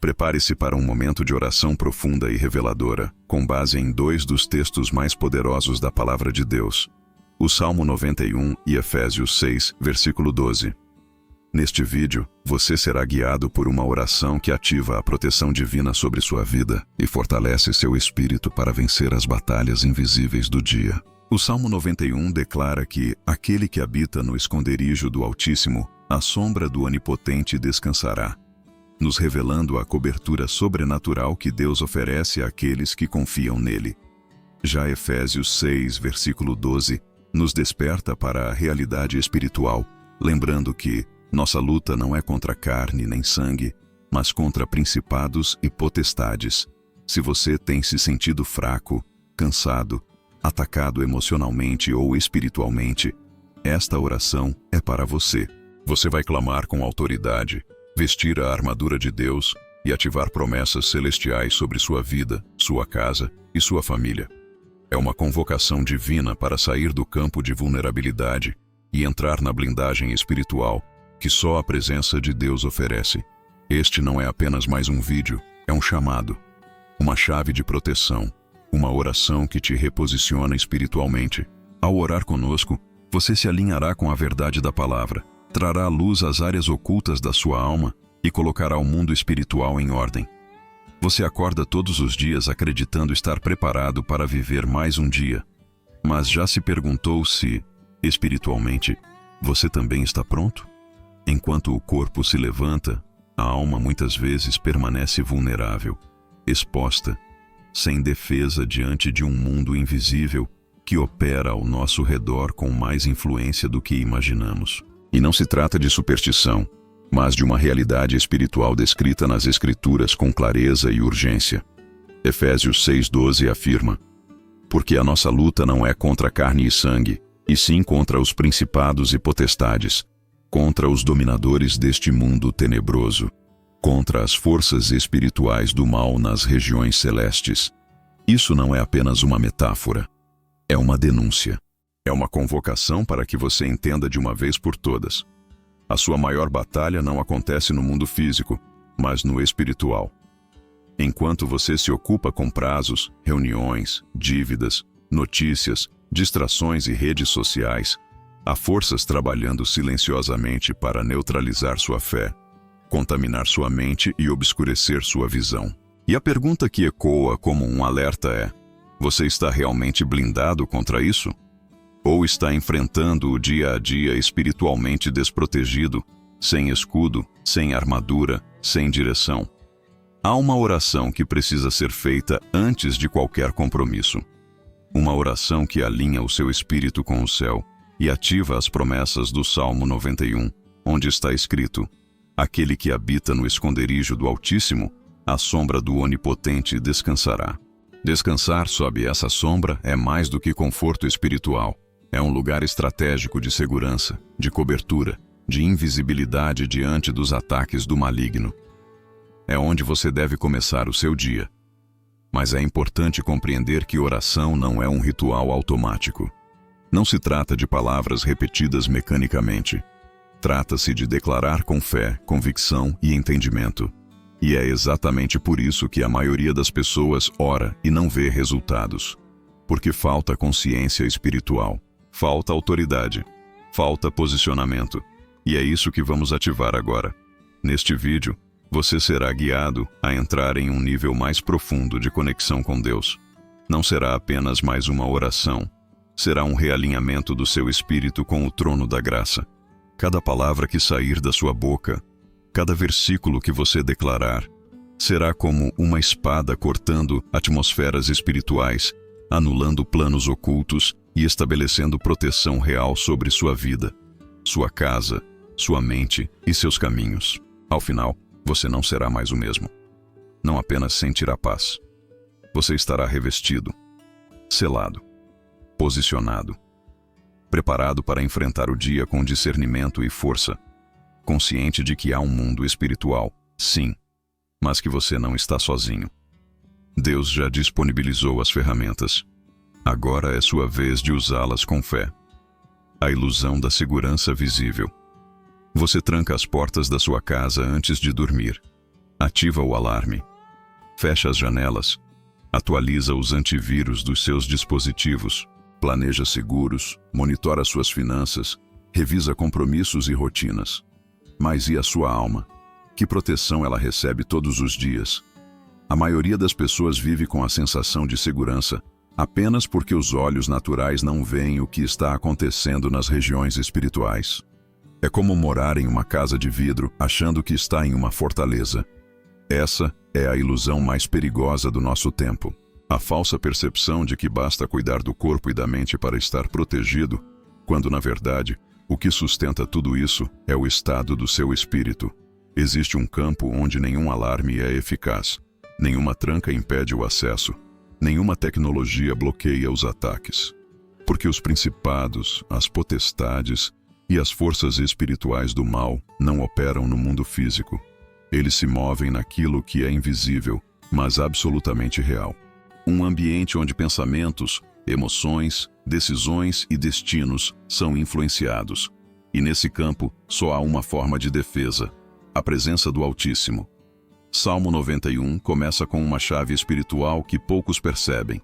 Prepare-se para um momento de oração profunda e reveladora, com base em dois dos textos mais poderosos da Palavra de Deus, o Salmo 91 e Efésios 6, versículo 12. Neste vídeo, você será guiado por uma oração que ativa a proteção divina sobre sua vida e fortalece seu espírito para vencer as batalhas invisíveis do dia. O Salmo 91 declara que aquele que habita no esconderijo do Altíssimo, à sombra do Onipotente descansará, nos revelando a cobertura sobrenatural que Deus oferece àqueles que confiam nele. Já Efésios 6, versículo 12, nos desperta para a realidade espiritual, lembrando que nossa luta não é contra carne nem sangue, mas contra principados e potestades. Se você tem se sentido fraco, cansado, atacado emocionalmente ou espiritualmente, esta oração é para você. Você vai clamar com autoridade, vestir a armadura de Deus e ativar promessas celestiais sobre sua vida, sua casa e sua família. É uma convocação divina para sair do campo de vulnerabilidade e entrar na blindagem espiritual que só a presença de Deus oferece. Este não é apenas mais um vídeo, é um chamado, uma chave de proteção, uma oração que te reposiciona espiritualmente. Ao orar conosco, você se alinhará com a verdade da palavra, trará à luz as áreas ocultas da sua alma e colocará o mundo espiritual em ordem. Você acorda todos os dias acreditando estar preparado para viver mais um dia, mas já se perguntou se, espiritualmente, você também está pronto? Enquanto o corpo se levanta, a alma muitas vezes permanece vulnerável, exposta, sem defesa diante de um mundo invisível que opera ao nosso redor com mais influência do que imaginamos. E não se trata de superstição, mas de uma realidade espiritual descrita nas Escrituras com clareza e urgência. Efésios 6,12 afirma: porque a nossa luta não é contra carne e sangue, e sim contra os principados e potestades, contra os dominadores deste mundo tenebroso, contra as forças espirituais do mal nas regiões celestes. Isso não é apenas uma metáfora, é uma denúncia. É uma convocação para que você entenda de uma vez por todas. A sua maior batalha não acontece no mundo físico, mas no espiritual. Enquanto você se ocupa com prazos, reuniões, dívidas, notícias, distrações e redes sociais, há forças trabalhando silenciosamente para neutralizar sua fé, contaminar sua mente e obscurecer sua visão. E a pergunta que ecoa como um alerta é: você está realmente blindado contra isso? Ou está enfrentando o dia a dia espiritualmente desprotegido, sem escudo, sem armadura, sem direção? Há uma oração que precisa ser feita antes de qualquer compromisso. Uma oração que alinha o seu espírito com o céu e ativa as promessas do Salmo 91, onde está escrito: aquele que habita no esconderijo do Altíssimo, à sombra do Onipotente descansará. Descansar sob essa sombra é mais do que conforto espiritual. É um lugar estratégico de segurança, de cobertura, de invisibilidade diante dos ataques do maligno. É onde você deve começar o seu dia. Mas é importante compreender que oração não é um ritual automático. Não se trata de palavras repetidas mecanicamente. Trata-se de declarar com fé, convicção e entendimento. E é exatamente por isso que a maioria das pessoas ora e não vê resultados. Porque falta consciência espiritual. Falta autoridade, falta posicionamento, e é isso que vamos ativar agora. Neste vídeo, você será guiado a entrar em um nível mais profundo de conexão com Deus. Não será apenas mais uma oração, será um realinhamento do seu espírito com o trono da graça. Cada palavra que sair da sua boca, cada versículo que você declarar, será como uma espada cortando atmosferas espirituais, anulando planos ocultos e estabelecendo proteção real sobre sua vida, sua casa, sua mente e seus caminhos. Ao final, você não será mais o mesmo. Não apenas sentirá paz. Você estará revestido, selado, posicionado, preparado para enfrentar o dia com discernimento e força, consciente de que há um mundo espiritual, sim, mas que você não está sozinho. Deus já disponibilizou as ferramentas. Agora é sua vez de usá-las com fé. A ilusão da segurança visível. Você tranca as portas da sua casa antes de dormir. Ativa o alarme. Fecha as janelas. Atualiza os antivírus dos seus dispositivos. Planeja seguros, monitora suas finanças, revisa compromissos e rotinas. Mas e a sua alma? Que proteção ela recebe todos os dias? A maioria das pessoas vive com a sensação de segurança apenas porque os olhos naturais não veem o que está acontecendo nas regiões espirituais. É como morar em uma casa de vidro achando que está em uma fortaleza. Essa é a ilusão mais perigosa do nosso tempo. A falsa percepção de que basta cuidar do corpo e da mente para estar protegido, quando na verdade, o que sustenta tudo isso é o estado do seu espírito. Existe um campo onde nenhum alarme é eficaz, nenhuma tranca impede o acesso, nenhuma tecnologia bloqueia os ataques. Porque os principados, as potestades e as forças espirituais do mal não operam no mundo físico. Eles se movem naquilo que é invisível, mas absolutamente real. Um ambiente onde pensamentos, emoções, decisões e destinos são influenciados. E nesse campo só há uma forma de defesa: a presença do Altíssimo. Salmo 91 começa com uma chave espiritual que poucos percebem.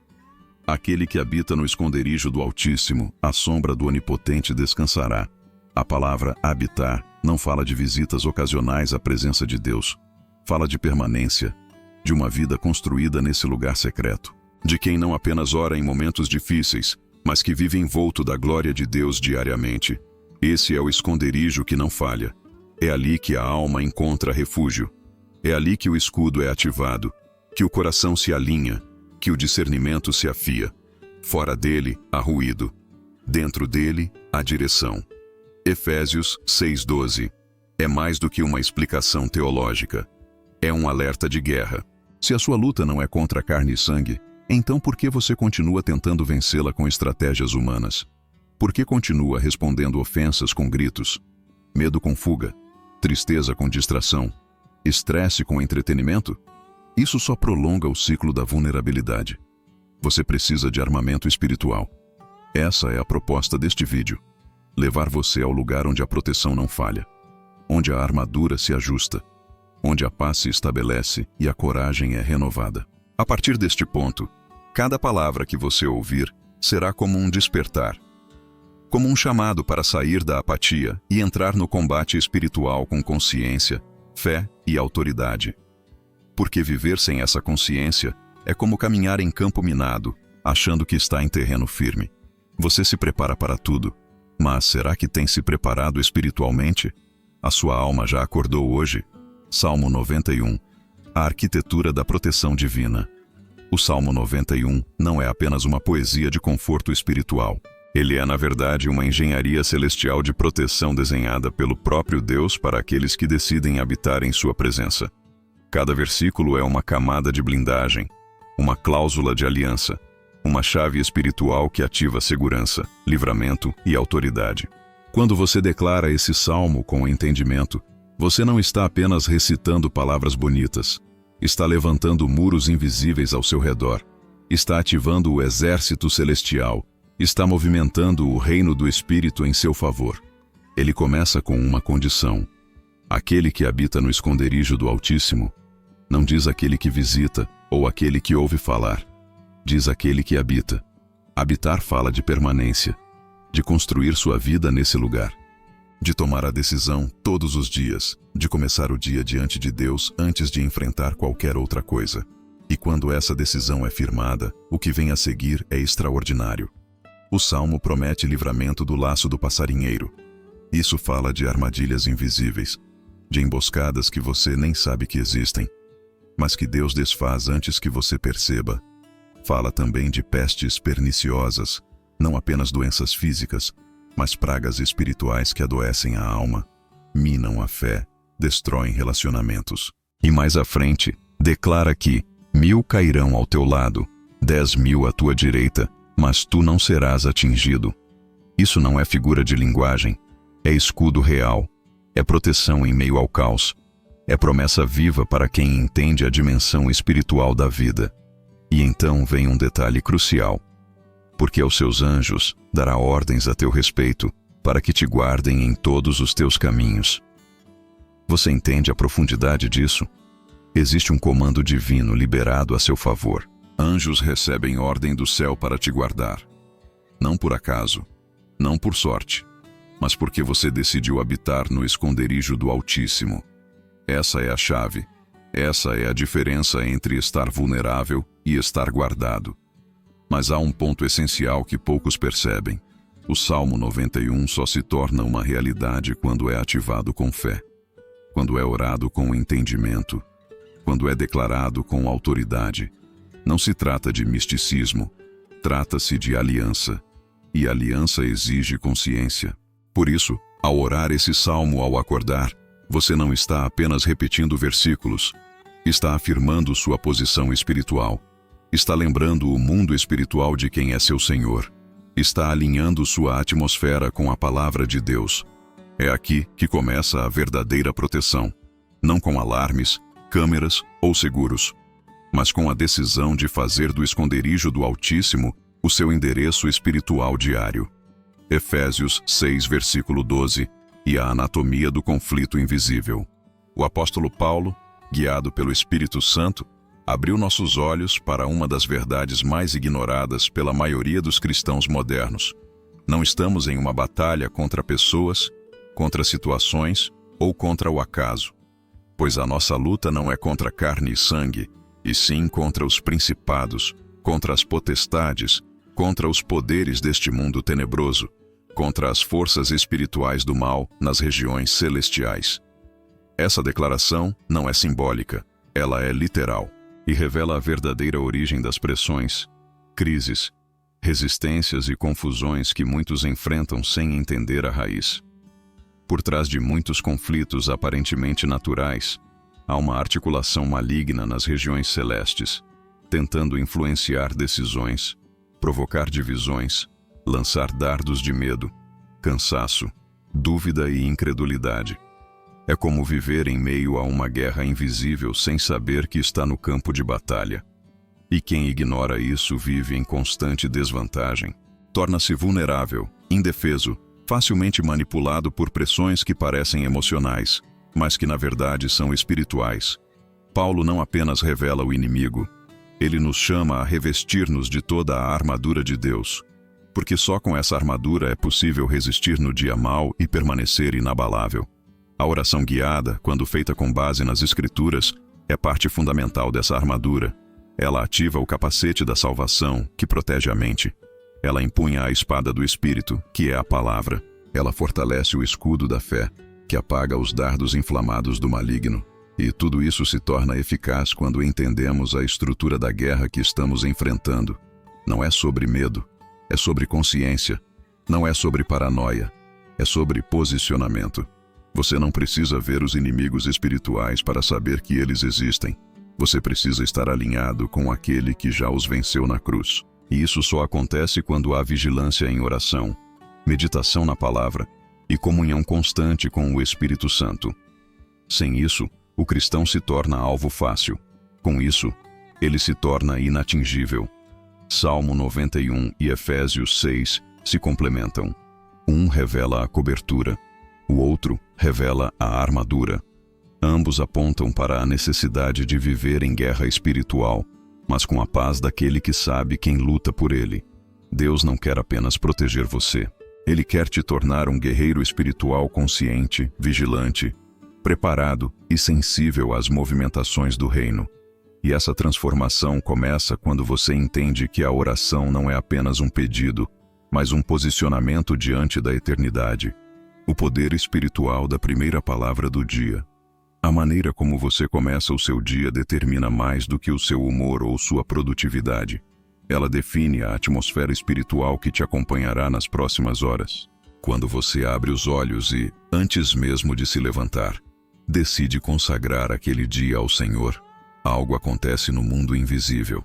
Aquele que habita no esconderijo do Altíssimo, à sombra do Onipotente descansará. A palavra habitar não fala de visitas ocasionais à presença de Deus. Fala de permanência, de uma vida construída nesse lugar secreto. De quem não apenas ora em momentos difíceis, mas que vive envolto da glória de Deus diariamente. Esse é o esconderijo que não falha. É ali que a alma encontra refúgio. É ali que o escudo é ativado, que o coração se alinha, que o discernimento se afia. Fora dele, há ruído. Dentro dele, há direção. Efésios 6:12. É mais do que uma explicação teológica. É um alerta de guerra. Se a sua luta não é contra carne e sangue, então por que você continua tentando vencê-la com estratégias humanas? Por que continua respondendo ofensas com gritos? Medo com fuga? Tristeza com distração? Estresse com entretenimento? Isso só prolonga o ciclo da vulnerabilidade. Você precisa de armamento espiritual. Essa é a proposta deste vídeo. Levar você ao lugar onde a proteção não falha, onde a armadura se ajusta, onde a paz se estabelece e a coragem é renovada. A partir deste ponto, cada palavra que você ouvir será como um despertar, como um chamado para sair da apatia e entrar no combate espiritual com consciência, fé e autoridade. Porque viver sem essa consciência é como caminhar em campo minado, achando que está em terreno firme. Você se prepara para tudo, mas será que tem se preparado espiritualmente? A sua alma já acordou hoje? Salmo 91. A arquitetura da proteção divina. O Salmo 91 não é apenas uma poesia de conforto espiritual. Ele é, na verdade, uma engenharia celestial de proteção desenhada pelo próprio Deus para aqueles que decidem habitar em sua presença. Cada versículo é uma camada de blindagem, uma cláusula de aliança, uma chave espiritual que ativa segurança, livramento e autoridade. Quando você declara esse salmo com entendimento, você não está apenas recitando palavras bonitas, está levantando muros invisíveis ao seu redor, está ativando o exército celestial, está movimentando o reino do Espírito em seu favor. Ele começa com uma condição. Aquele que habita no esconderijo do Altíssimo, não diz aquele que visita ou aquele que ouve falar, diz aquele que habita. Habitar fala de permanência, de construir sua vida nesse lugar, de tomar a decisão todos os dias, de começar o dia diante de Deus antes de enfrentar qualquer outra coisa. E quando essa decisão é firmada, o que vem a seguir é extraordinário. O Salmo promete livramento do laço do passarinheiro. Isso fala de armadilhas invisíveis, de emboscadas que você nem sabe que existem, mas que Deus desfaz antes que você perceba. Fala também de pestes perniciosas, não apenas doenças físicas, mas pragas espirituais que adoecem a alma, minam a fé, destroem relacionamentos. E mais à frente, declara que 1000 cairão ao teu lado, 10.000 à tua direita, mas tu não serás atingido. Isso não é figura de linguagem, é escudo real, é proteção em meio ao caos, é promessa viva para quem entende a dimensão espiritual da vida. E então vem um detalhe crucial, porque aos seus anjos dará ordens a teu respeito, para que te guardem em todos os teus caminhos. Você entende a profundidade disso? Existe um comando divino liberado a seu favor. Anjos recebem ordem do céu para te guardar. Não por acaso, não por sorte, mas porque você decidiu habitar no esconderijo do Altíssimo. Essa é a chave. Essa é a diferença entre estar vulnerável e estar guardado. Mas há um ponto essencial que poucos percebem. O Salmo 91 só se torna uma realidade quando é ativado com fé, quando é orado com entendimento, quando é declarado com autoridade. Não se trata de misticismo, trata-se de aliança, e aliança exige consciência. Por isso, ao orar esse salmo ao acordar, você não está apenas repetindo versículos, está afirmando sua posição espiritual, está lembrando o mundo espiritual de quem é seu Senhor, está alinhando sua atmosfera com a palavra de Deus. É aqui que começa a verdadeira proteção, não com alarmes, câmeras ou seguros, mas com a decisão de fazer do esconderijo do Altíssimo o seu endereço espiritual diário. Efésios 6, versículo 12, e a anatomia do conflito invisível. O apóstolo Paulo, guiado pelo Espírito Santo, abriu nossos olhos para uma das verdades mais ignoradas pela maioria dos cristãos modernos. Não estamos em uma batalha contra pessoas, contra situações ou contra o acaso, pois a nossa luta não é contra carne e sangue, e sim contra os principados, contra as potestades, contra os poderes deste mundo tenebroso, contra as forças espirituais do mal nas regiões celestiais. Essa declaração não é simbólica, ela é literal e revela a verdadeira origem das pressões, crises, resistências e confusões que muitos enfrentam sem entender a raiz. Por trás de muitos conflitos aparentemente naturais, há uma articulação maligna nas regiões celestes, tentando influenciar decisões, provocar divisões, lançar dardos de medo, cansaço, dúvida e incredulidade. É como viver em meio a uma guerra invisível sem saber que está no campo de batalha. E quem ignora isso vive em constante desvantagem. Torna-se vulnerável, indefeso, facilmente manipulado por pressões que parecem emocionais, mas que na verdade são espirituais. Paulo não apenas revela o inimigo, ele nos chama a revestir-nos de toda a armadura de Deus, porque só com essa armadura é possível resistir no dia mau e permanecer inabalável. A oração guiada, quando feita com base nas Escrituras, é parte fundamental dessa armadura. Ela ativa o capacete da salvação, que protege a mente. Ela empunha a espada do Espírito, que é a palavra. Ela fortalece o escudo da fé, que apaga os dardos inflamados do maligno. E tudo isso se torna eficaz quando entendemos a estrutura da guerra que estamos enfrentando. Não é sobre medo, é sobre consciência. Não é sobre paranoia, é sobre posicionamento. Você não precisa ver os inimigos espirituais para saber que eles existem. Você precisa estar alinhado com aquele que já os venceu na cruz. E isso só acontece quando há vigilância em oração, meditação na palavra e comunhão constante com o Espírito Santo. Sem isso, o cristão se torna alvo fácil. Com isso, ele se torna inatingível. Salmo 91 e Efésios 6 se complementam. Um revela a cobertura, o outro revela a armadura. Ambos apontam para a necessidade de viver em guerra espiritual, mas com a paz daquele que sabe quem luta por ele. Deus não quer apenas proteger você. Ele quer te tornar um guerreiro espiritual consciente, vigilante, preparado e sensível às movimentações do reino. E essa transformação começa quando você entende que a oração não é apenas um pedido, mas um posicionamento diante da eternidade. O poder espiritual da primeira palavra do dia. A maneira como você começa o seu dia determina mais do que o seu humor ou sua produtividade. Ela define a atmosfera espiritual que te acompanhará nas próximas horas. Quando você abre os olhos e, antes mesmo de se levantar, decide consagrar aquele dia ao Senhor, algo acontece no mundo invisível.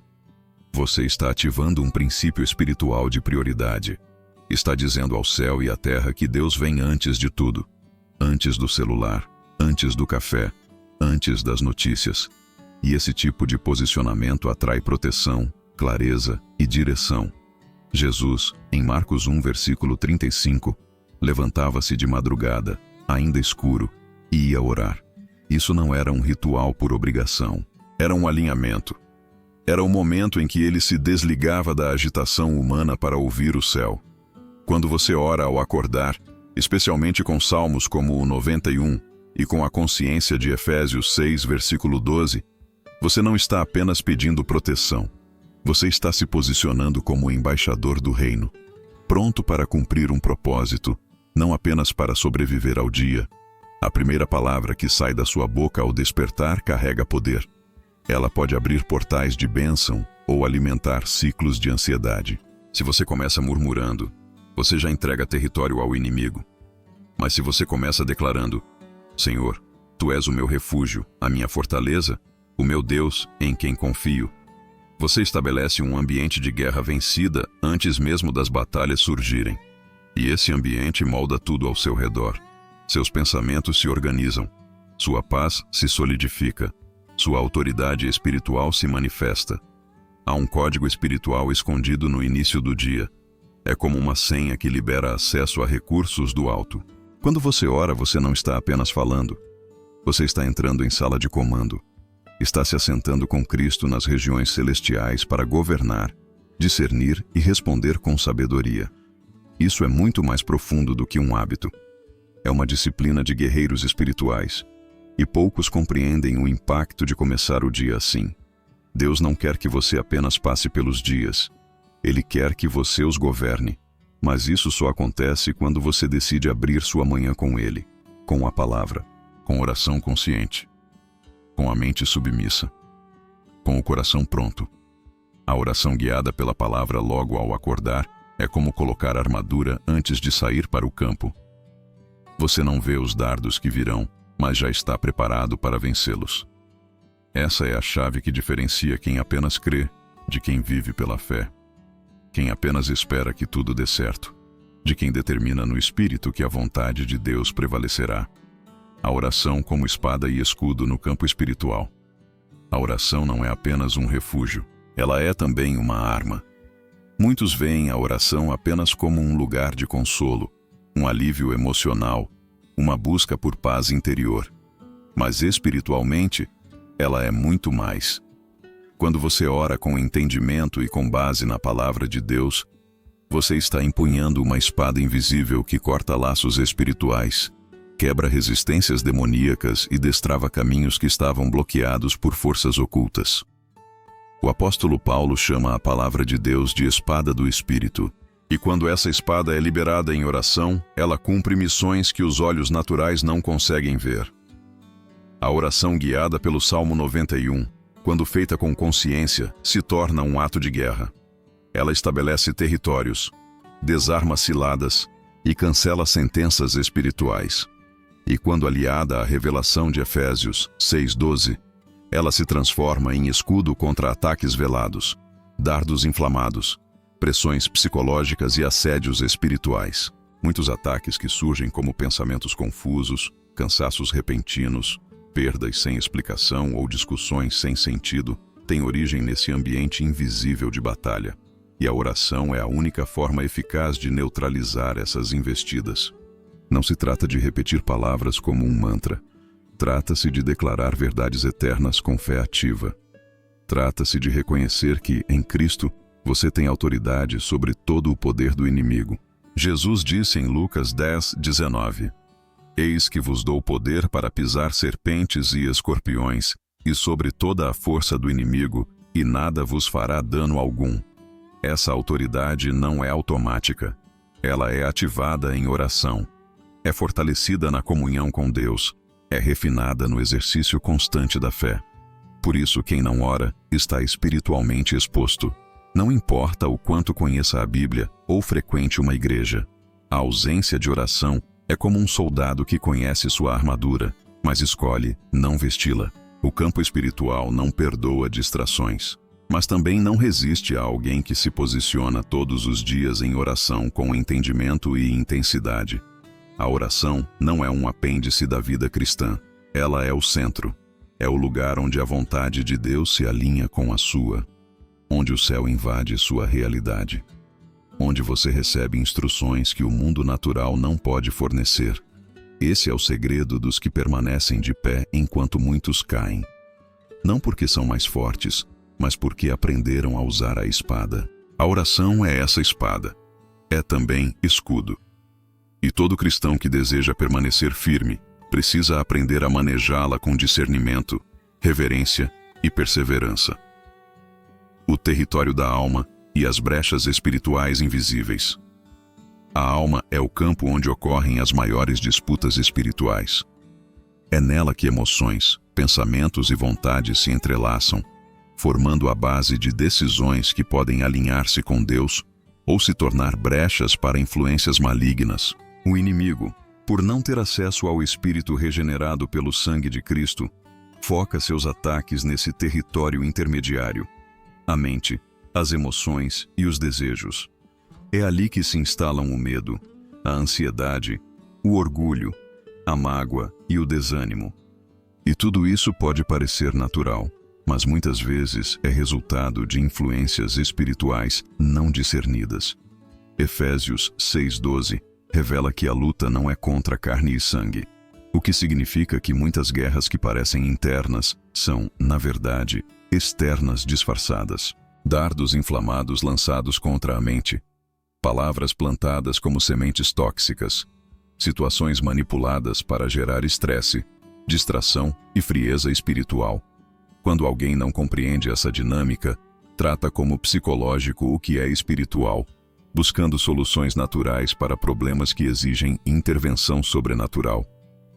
Você está ativando um princípio espiritual de prioridade. Está dizendo ao céu e à terra que Deus vem antes de tudo. Antes do celular, antes do café, antes das notícias. E esse tipo de posicionamento atrai proteção, clareza e direção. Jesus, em Marcos 1, versículo 35, levantava-se de madrugada, ainda escuro, e ia orar. Isso não era um ritual por obrigação. Era um alinhamento. Era o momento em que ele se desligava da agitação humana para ouvir o céu. Quando você ora ao acordar, especialmente com salmos como o 91 e com a consciência de Efésios 6, versículo 12, você não está apenas pedindo proteção. Você está se posicionando como embaixador do reino, pronto para cumprir um propósito, não apenas para sobreviver ao dia. A primeira palavra que sai da sua boca ao despertar carrega poder. Ela pode abrir portais de bênção ou alimentar ciclos de ansiedade. Se você começa murmurando, você já entrega território ao inimigo. Mas se você começa declarando: Senhor, Tu és o meu refúgio, a minha fortaleza, o meu Deus em quem confio, você estabelece um ambiente de guerra vencida antes mesmo das batalhas surgirem. E esse ambiente molda tudo ao seu redor. Seus pensamentos se organizam, sua paz se solidifica, sua autoridade espiritual se manifesta. Há um código espiritual escondido no início do dia. É como uma senha que libera acesso a recursos do alto. Quando você ora, você não está apenas falando. Você está entrando em sala de comando. Está se assentando com Cristo nas regiões celestiais para governar, discernir e responder com sabedoria. Isso é muito mais profundo do que um hábito. É uma disciplina de guerreiros espirituais. E poucos compreendem o impacto de começar o dia assim. Deus não quer que você apenas passe pelos dias. Ele quer que você os governe. Mas isso só acontece quando você decide abrir sua manhã com Ele, com a palavra, com oração consciente, com a mente submissa, com o coração pronto. A oração guiada pela palavra logo ao acordar é como colocar armadura antes de sair para o campo. Você não vê os dardos que virão, mas já está preparado para vencê-los. Essa é a chave que diferencia quem apenas crê de quem vive pela fé. Quem apenas espera que tudo dê certo, de quem determina no espírito que a vontade de Deus prevalecerá. A oração como espada e escudo no campo espiritual. A oração não é apenas um refúgio, ela é também uma arma. Muitos veem a oração apenas como um lugar de consolo, um alívio emocional, uma busca por paz interior. Mas espiritualmente, ela é muito mais. Quando você ora com entendimento e com base na palavra de Deus, você está empunhando uma espada invisível que corta laços espirituais, quebra resistências demoníacas e destrava caminhos que estavam bloqueados por forças ocultas. O apóstolo Paulo chama a palavra de Deus de espada do Espírito. E quando essa espada é liberada em oração, ela cumpre missões que os olhos naturais não conseguem ver. A oração guiada pelo Salmo 91, quando feita com consciência, se torna um ato de guerra. Ela estabelece territórios, desarma ciladas e cancela sentenças espirituais. E quando aliada à revelação de Efésios 6:12, ela se transforma em escudo contra ataques velados, dardos inflamados, pressões psicológicas e assédios espirituais. Muitos ataques que surgem como pensamentos confusos, cansaços repentinos, perdas sem explicação ou discussões sem sentido, têm origem nesse ambiente invisível de batalha. E a oração é a única forma eficaz de neutralizar essas investidas. Não se trata de repetir palavras como um mantra. Trata-se de declarar verdades eternas com fé ativa. Trata-se de reconhecer que, em Cristo, você tem autoridade sobre todo o poder do inimigo. Jesus disse em Lucas 10:19, Eis que vos dou poder para pisar serpentes e escorpiões, e sobre toda a força do inimigo, e nada vos fará dano algum. Essa autoridade não é automática. Ela é ativada em oração. É fortalecida na comunhão com Deus. É refinada no exercício constante da fé. Por isso, quem não ora está espiritualmente exposto. Não importa o quanto conheça a Bíblia ou frequente uma igreja. A ausência de oração é como um soldado que conhece sua armadura, mas escolhe não vesti-la. O campo espiritual não perdoa distrações, mas também não resiste a alguém que se posiciona todos os dias em oração com entendimento e intensidade. A oração não é um apêndice da vida cristã. Ela é o centro. É o lugar onde a vontade de Deus se alinha com a sua, onde o céu invade sua realidade, onde você recebe instruções que o mundo natural não pode fornecer. Esse é o segredo dos que permanecem de pé enquanto muitos caem. Não porque são mais fortes, mas porque aprenderam a usar a espada. A oração é essa espada. É também escudo. E todo cristão que deseja permanecer firme precisa aprender a manejá-la com discernimento, reverência e perseverança. O território da alma e as brechas espirituais invisíveis. A alma é o campo onde ocorrem as maiores disputas espirituais. É nela que emoções, pensamentos e vontades se entrelaçam, formando a base de decisões que podem alinhar-se com Deus ou se tornar brechas para influências malignas. O inimigo, por não ter acesso ao espírito regenerado pelo sangue de Cristo, foca seus ataques nesse território intermediário: a mente, as emoções e os desejos. É ali que se instalam o medo, a ansiedade, o orgulho, a mágoa e o desânimo. E tudo isso pode parecer natural, mas muitas vezes é resultado de influências espirituais não discernidas. Efésios 6:12 revela que a luta não é contra carne e sangue, o que significa que muitas guerras que parecem internas são, na verdade, externas disfarçadas. Dardos inflamados lançados contra a mente, palavras plantadas como sementes tóxicas, situações manipuladas para gerar estresse, distração e frieza espiritual. Quando alguém não compreende essa dinâmica, trata como psicológico o que é espiritual, buscando soluções naturais para problemas que exigem intervenção sobrenatural.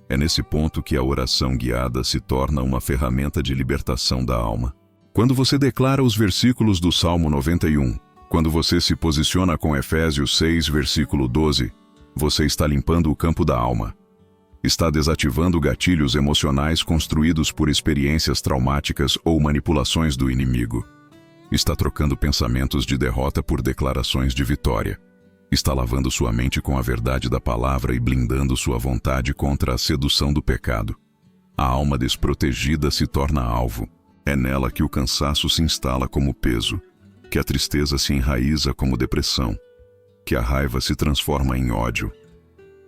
É nesse ponto que a oração guiada se torna uma ferramenta de libertação da alma. Quando você declara os versículos do Salmo 91, quando você se posiciona com Efésios 6, versículo 12, você está limpando o campo da alma. Está desativando gatilhos emocionais construídos por experiências traumáticas ou manipulações do inimigo. Está trocando pensamentos de derrota por declarações de vitória. Está lavando sua mente com a verdade da palavra e blindando sua vontade contra a sedução do pecado. A alma desprotegida se torna alvo. É nela que o cansaço se instala como peso, que a tristeza se enraiza como depressão, que a raiva se transforma em ódio.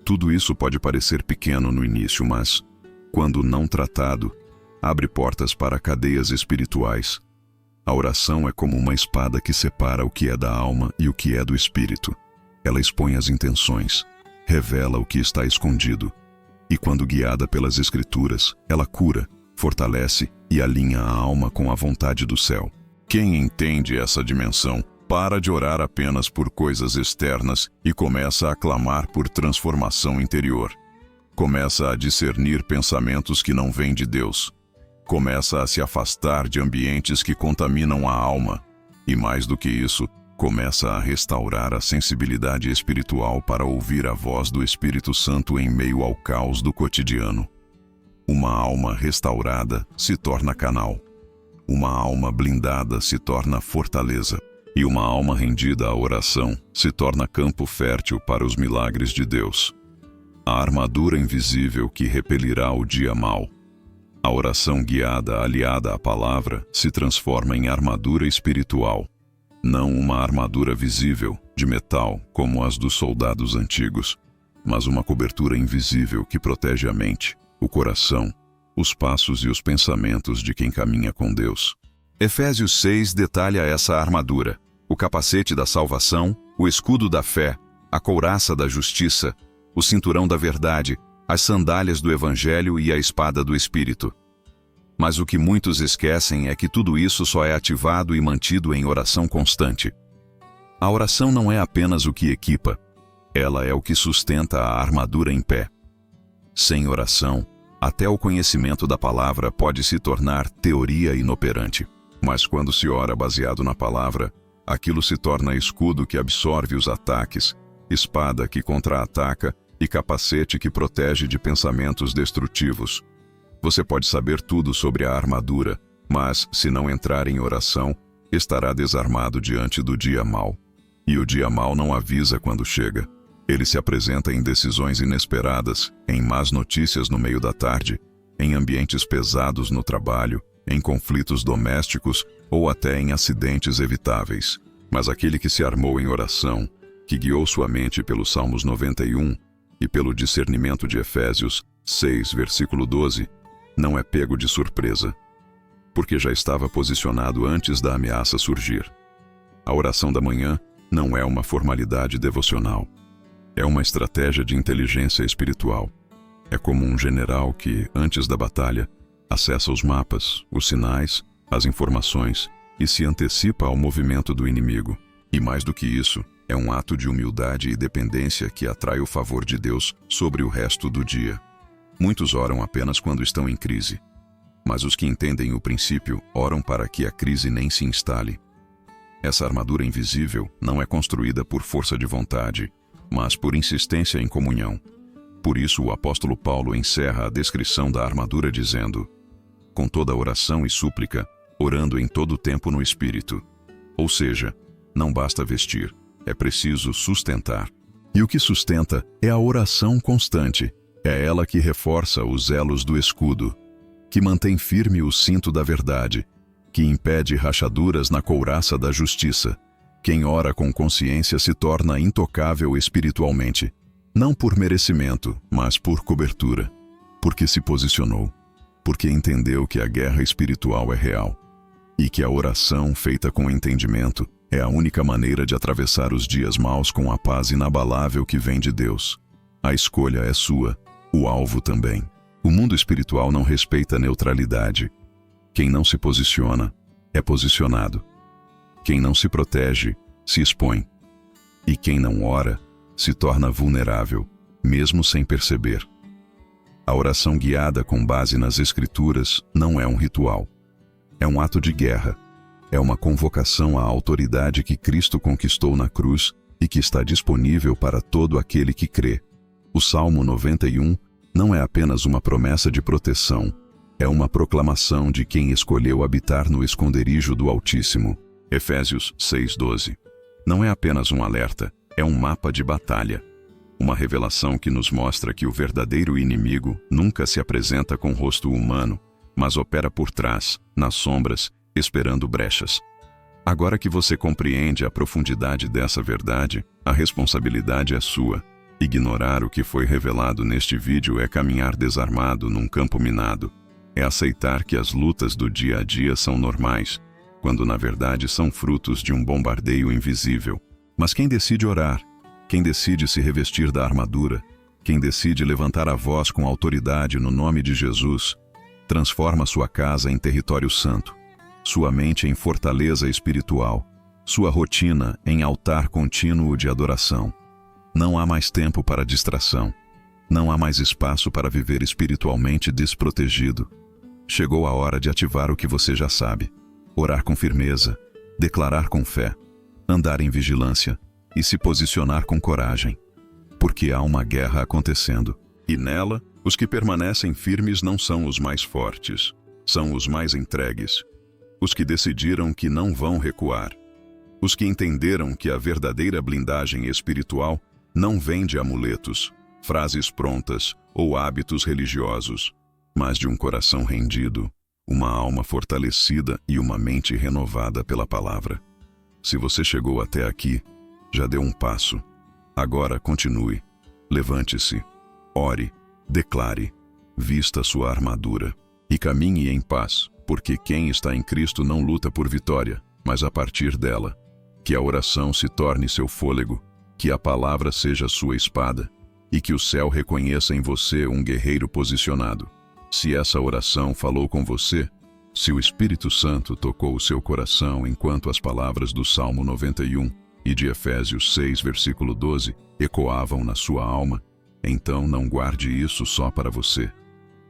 Tudo isso pode parecer pequeno no início, mas, quando não tratado, abre portas para cadeias espirituais. A oração é como uma espada que separa o que é da alma e o que é do espírito. Ela expõe as intenções, revela o que está escondido, e quando guiada pelas Escrituras, ela cura, fortalece e alinha a alma com a vontade do céu. Quem entende essa dimensão, para de orar apenas por coisas externas e começa a clamar por transformação interior. Começa a discernir pensamentos que não vêm de Deus. Começa a se afastar de ambientes que contaminam a alma. E mais do que isso, começa a restaurar a sensibilidade espiritual para ouvir a voz do Espírito Santo em meio ao caos do cotidiano. Uma alma restaurada se torna canal. Uma alma blindada se torna fortaleza. E uma alma rendida à oração se torna campo fértil para os milagres de Deus. A armadura invisível que repelirá o dia mau. A oração guiada, aliada à palavra, se transforma em armadura espiritual. Não uma armadura visível, de metal, como as dos soldados antigos, mas uma cobertura invisível que protege a mente, o coração, os passos e os pensamentos de quem caminha com Deus. Efésios 6 detalha essa armadura: o capacete da salvação, o escudo da fé, a couraça da justiça, o cinturão da verdade, as sandálias do Evangelho e a espada do Espírito. Mas o que muitos esquecem é que tudo isso só é ativado e mantido em oração constante. A oração não é apenas o que equipa, ela é o que sustenta a armadura em pé. Sem oração, até o conhecimento da palavra pode se tornar teoria inoperante. Mas quando se ora baseado na palavra, aquilo se torna escudo que absorve os ataques, espada que contra-ataca e capacete que protege de pensamentos destrutivos. Você pode saber tudo sobre a armadura, mas, se não entrar em oração, estará desarmado diante do dia mau. E o dia mau não avisa quando chega. Ele se apresenta em decisões inesperadas, em más notícias no meio da tarde, em ambientes pesados no trabalho, em conflitos domésticos ou até em acidentes evitáveis. Mas aquele que se armou em oração, que guiou sua mente pelos Salmos 91, e pelo discernimento de Efésios 6, versículo 12, não é pego de surpresa, porque já estava posicionado antes da ameaça surgir. A oração da manhã não é uma formalidade devocional. É uma estratégia de inteligência espiritual. É como um general que, antes da batalha, acessa os mapas, os sinais, as informações e se antecipa ao movimento do inimigo. E mais do que isso, é um ato de humildade e dependência que atrai o favor de Deus sobre o resto do dia. Muitos oram apenas quando estão em crise, mas os que entendem o princípio oram para que a crise nem se instale. Essa armadura invisível não é construída por força de vontade, mas por insistência em comunhão. Por isso o apóstolo Paulo encerra a descrição da armadura dizendo: com toda oração e súplica, orando em todo o tempo no Espírito. Ou seja, não basta vestir, é preciso sustentar. E o que sustenta é a oração constante. É ela que reforça os elos do escudo, que mantém firme o cinto da verdade, que impede rachaduras na couraça da justiça. Quem ora com consciência se torna intocável espiritualmente, não por merecimento, mas por cobertura, porque se posicionou, porque entendeu que a guerra espiritual é real, e que a oração feita com entendimento é a única maneira de atravessar os dias maus com a paz inabalável que vem de Deus. A escolha é sua, o alvo também. O mundo espiritual não respeita neutralidade. Quem não se posiciona, é posicionado. Quem não se protege, se expõe. E quem não ora, se torna vulnerável, mesmo sem perceber. A oração guiada com base nas Escrituras não é um ritual. É um ato de guerra. É uma convocação à autoridade que Cristo conquistou na cruz e que está disponível para todo aquele que crê. O Salmo 91 não é apenas uma promessa de proteção, é uma proclamação de quem escolheu habitar no esconderijo do Altíssimo. Efésios 6:12. Não é apenas um alerta, é um mapa de batalha. Uma revelação que nos mostra que o verdadeiro inimigo nunca se apresenta com rosto humano, mas opera por trás, nas sombras, esperando brechas. Agora que você compreende a profundidade dessa verdade, a responsabilidade é sua. Ignorar o que foi revelado neste vídeo é caminhar desarmado num campo minado. É aceitar que as lutas do dia a dia são normais, quando na verdade são frutos de um bombardeio invisível. Mas quem decide orar, quem decide se revestir da armadura, quem decide levantar a voz com autoridade no nome de Jesus, transforma sua casa em território santo, sua mente em fortaleza espiritual, sua rotina em altar contínuo de adoração. Não há mais tempo para distração. Não há mais espaço para viver espiritualmente desprotegido. Chegou a hora de ativar o que você já sabe. Orar com firmeza, declarar com fé, andar em vigilância e se posicionar com coragem. Porque há uma guerra acontecendo. E nela, os que permanecem firmes não são os mais fortes, são os mais entregues. Os que decidiram que não vão recuar. Os que entenderam que a verdadeira blindagem espiritual não vem de amuletos, frases prontas ou hábitos religiosos, mas de um coração rendido, uma alma fortalecida e uma mente renovada pela palavra. Se você chegou até aqui, já deu um passo. Agora continue. Levante-se, ore, declare, vista sua armadura e caminhe em paz, porque quem está em Cristo não luta por vitória, mas a partir dela. Que a oração se torne seu fôlego, que a palavra seja sua espada, e que o céu reconheça em você um guerreiro posicionado. Se essa oração falou com você, se o Espírito Santo tocou o seu coração enquanto as palavras do Salmo 91 e de Efésios 6, versículo 12, ecoavam na sua alma, então não guarde isso só para você.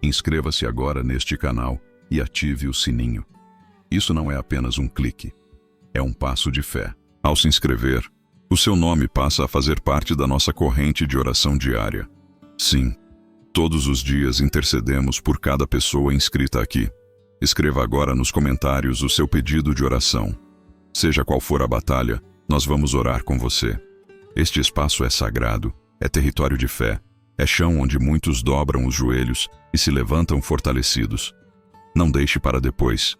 Inscreva-se agora neste canal e ative o sininho. Isso não é apenas um clique, é um passo de fé. Ao se inscrever, o seu nome passa a fazer parte da nossa corrente de oração diária. Sim, todos os dias intercedemos por cada pessoa inscrita aqui. Escreva agora nos comentários o seu pedido de oração. Seja qual for a batalha, nós vamos orar com você. Este espaço é sagrado, é território de fé, é chão onde muitos dobram os joelhos e se levantam fortalecidos. Não deixe para depois.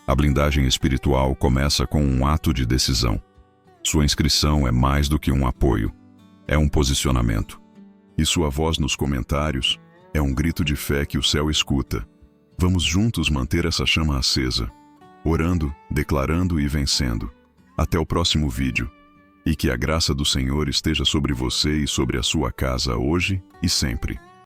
A blindagem espiritual começa com um ato de decisão. Sua inscrição é mais do que um apoio, é um posicionamento. E sua voz nos comentários é um grito de fé que o céu escuta. Vamos juntos manter essa chama acesa, orando, declarando e vencendo. Até o próximo vídeo. E que a graça do Senhor esteja sobre você e sobre a sua casa hoje e sempre.